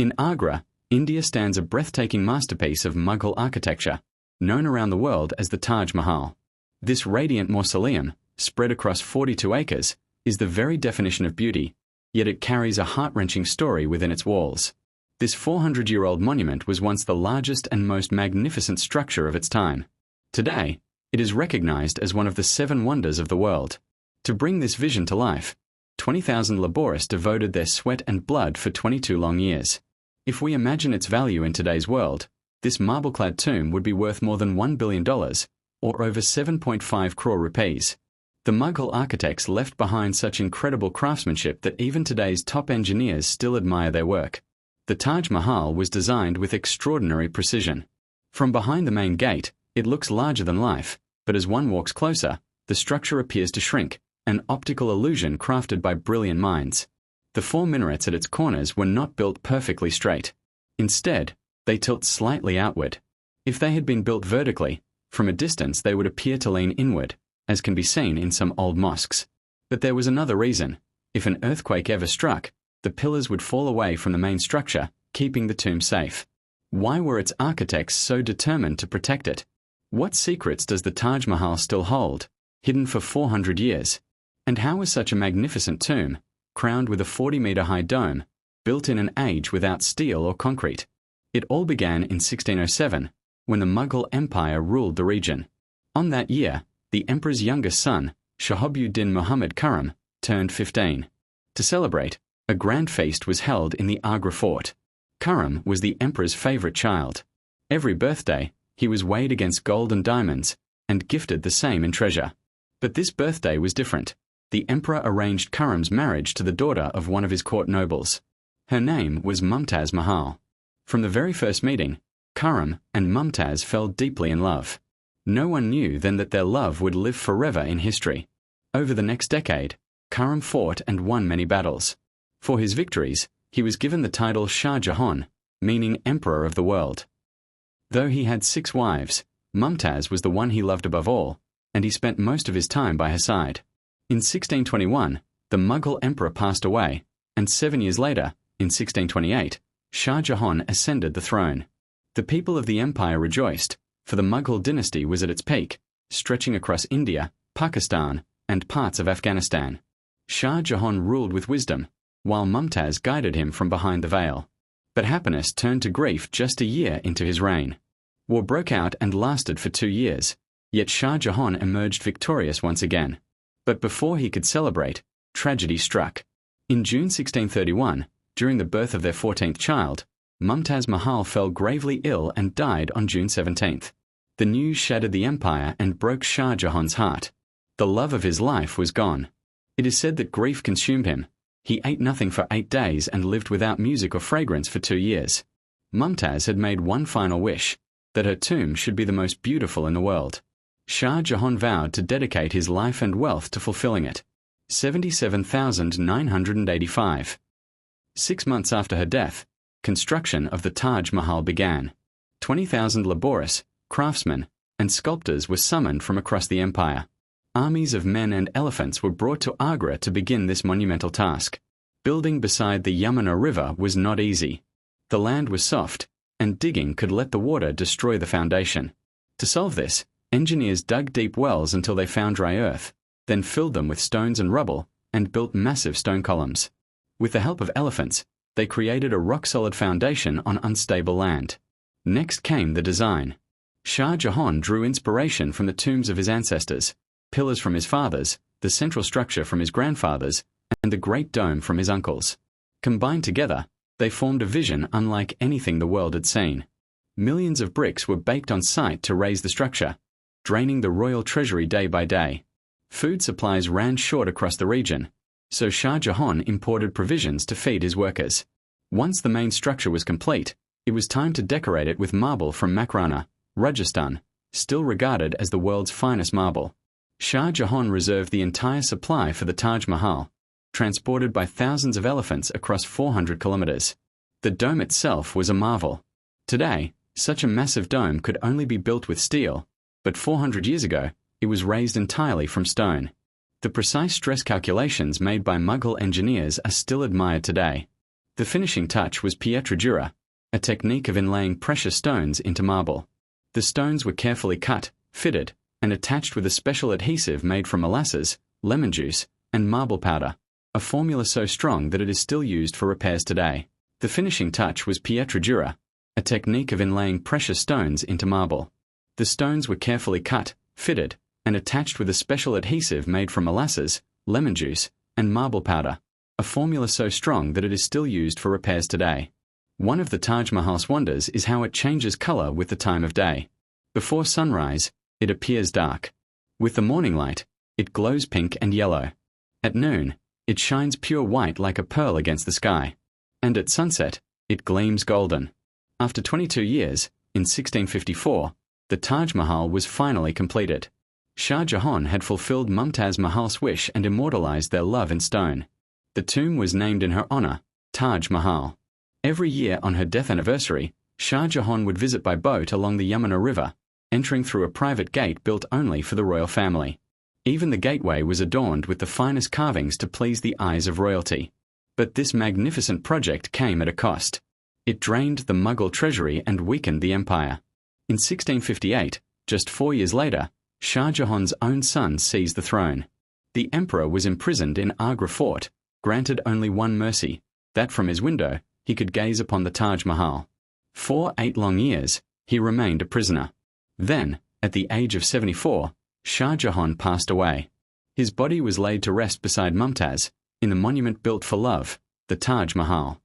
In Agra, India stands a breathtaking masterpiece of Mughal architecture, known around the world as the Taj Mahal. This radiant mausoleum, spread across 42 acres, is the very definition of beauty, yet it carries a heart-wrenching story within its walls. This 400-year-old monument was once the largest and most magnificent structure of its time. Today, it is recognized as one of the 7 wonders of the world. To bring this vision to life, 20,000 laborists devoted their sweat and blood for 22 long years. If we imagine its value in today's world, this marble-clad tomb would be worth more than $1 billion, or over 7.5 crore rupees. The Mughal architects left behind such incredible craftsmanship that even today's top engineers still admire their work. The Taj Mahal was designed with extraordinary precision. From behind the main gate, it looks larger than life, but as one walks closer, the structure appears to shrink, an optical illusion crafted by brilliant minds. The 4 minarets at its corners were not built perfectly straight. Instead, they tilt slightly outward. If they had been built vertically, from a distance they would appear to lean inward, as can be seen in some old mosques. But there was another reason. If an earthquake ever struck, the pillars would fall away from the main structure, keeping the tomb safe. Why were its architects so determined to protect it? What secrets does the Taj Mahal still hold, hidden for 400 years? And how was such a magnificent tomb, crowned with a 40-meter-high dome, built in an age without steel or concrete? It all began in 1607, when the Mughal Empire ruled the region. On that year, the emperor's youngest son, Shahabuddin Muhammad Khurram, turned 15. To celebrate, a grand feast was held in the Agra fort. Khurram was the emperor's favorite child. Every birthday, he was weighed against gold and diamonds, and gifted the same in treasure. But this birthday was different. The emperor arranged Khurram's marriage to the daughter of one of his court nobles. Her name was Mumtaz Mahal. From the very first meeting, Khurram and Mumtaz fell deeply in love. No one knew then that their love would live forever in history. Over the next decade, Khurram fought and won many battles. For his victories, he was given the title Shah Jahan, meaning Emperor of the World. Though he had 6 wives, Mumtaz was the one he loved above all, and he spent most of his time by her side. In 1621, the Mughal emperor passed away, and 7 years later, in 1628, Shah Jahan ascended the throne. The people of the empire rejoiced, for the Mughal dynasty was at its peak, stretching across India, Pakistan, and parts of Afghanistan. Shah Jahan ruled with wisdom, while Mumtaz guided him from behind the veil. But happiness turned to grief just a year into his reign. War broke out and lasted for 2 years, yet Shah Jahan emerged victorious once again. But before he could celebrate, tragedy struck. In June 1631, during the birth of their 14th child, Mumtaz Mahal fell gravely ill and died on June 17th. The news shattered the empire and broke Shah Jahan's heart. The love of his life was gone. It is said that grief consumed him. He ate nothing for 8 days and lived without music or fragrance for 2 years. Mumtaz had made one final wish, that her tomb should be the most beautiful in the world. Shah Jahan vowed to dedicate his life and wealth to fulfilling it. 77,985. 6 months after her death, construction of the Taj Mahal began. 20,000 laborists, craftsmen, and sculptors were summoned from across the empire. Armies of men and elephants were brought to Agra to begin this monumental task. Building beside the Yamuna River was not easy. The land was soft, and digging could let the water destroy the foundation. To solve this, engineers dug deep wells until they found dry earth, then filled them with stones and rubble, and built massive stone columns. With the help of elephants, they created a rock-solid foundation on unstable land. Next came the design. Shah Jahan drew inspiration from the tombs of his ancestors, pillars from his fathers, the central structure from his grandfathers, and the great dome from his uncles. Combined together, they formed a vision unlike anything the world had seen. Millions of bricks were baked on site to raise the structure, draining the royal treasury day by day. Food supplies ran short across the region, so Shah Jahan imported provisions to feed his workers. Once the main structure was complete, it was time to decorate it with marble from Makrana, Rajasthan, still regarded as the world's finest marble. Shah Jahan reserved the entire supply for the Taj Mahal, transported by thousands of elephants across 400 kilometers. The dome itself was a marvel. Today, such a massive dome could only be built with steel, but 400 years ago, it was raised entirely from stone. The precise stress calculations made by Mughal engineers are still admired today. The finishing touch was pietra dura, a technique of inlaying precious stones into marble. The stones were carefully cut, fitted, and attached with a special adhesive made from molasses, lemon juice, and marble powder, a formula so strong that it is still used for repairs today. The finishing touch was pietra dura, a technique of inlaying precious stones into marble. The stones were carefully cut, fitted, and attached with a special adhesive made from molasses, lemon juice, and marble powder, a formula so strong that it is still used for repairs today. One of the Taj Mahal's wonders is how it changes color with the time of day. Before sunrise, it appears dark. With the morning light, it glows pink and yellow. At noon, it shines pure white like a pearl against the sky. And at sunset, it gleams golden. After 22 years, in 1654, the Taj Mahal was finally completed. Shah Jahan had fulfilled Mumtaz Mahal's wish and immortalized their love in stone. The tomb was named in her honor, Taj Mahal. Every year on her death anniversary, Shah Jahan would visit by boat along the Yamuna River, entering through a private gate built only for the royal family. Even the gateway was adorned with the finest carvings to please the eyes of royalty. But this magnificent project came at a cost. It drained the Mughal treasury and weakened the empire. In 1658, just 4 years later, Shah Jahan's own son seized the throne. The emperor was imprisoned in Agra fort, granted only one mercy, that from his window he could gaze upon the Taj Mahal. For 8 long years, he remained a prisoner. Then, at the age of 74, Shah Jahan passed away. His body was laid to rest beside Mumtaz, in the monument built for love, the Taj Mahal.